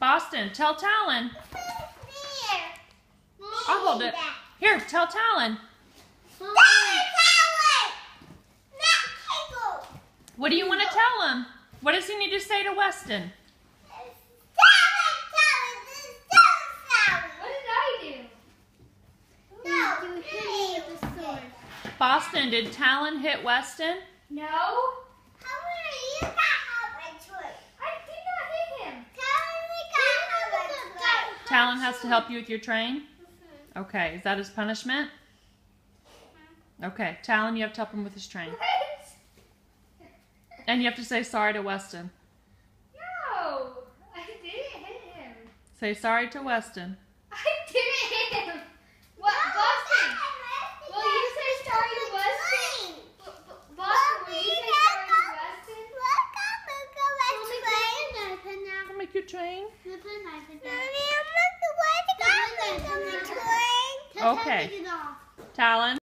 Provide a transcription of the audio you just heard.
Boston, tell Talon. I'll hold it. Here, tell Talon. What do you want to tell him? What does he need to say to Weston? Boston, did Talon hit Weston? No. You got help into it. I did not hit him. Talon has to help you with your train? Okay, is that his punishment? Okay, Talon, you have to help him with his train. What? And you have to say sorry to Weston. No. I didn't hit him. Say sorry to Weston. I didn't hit him. What, Boston? Will you say sorry to Weston? Boston, will you say sorry to Weston? I'll make your train. Mommy, I'm not the one to go on the train. Okay. Talon.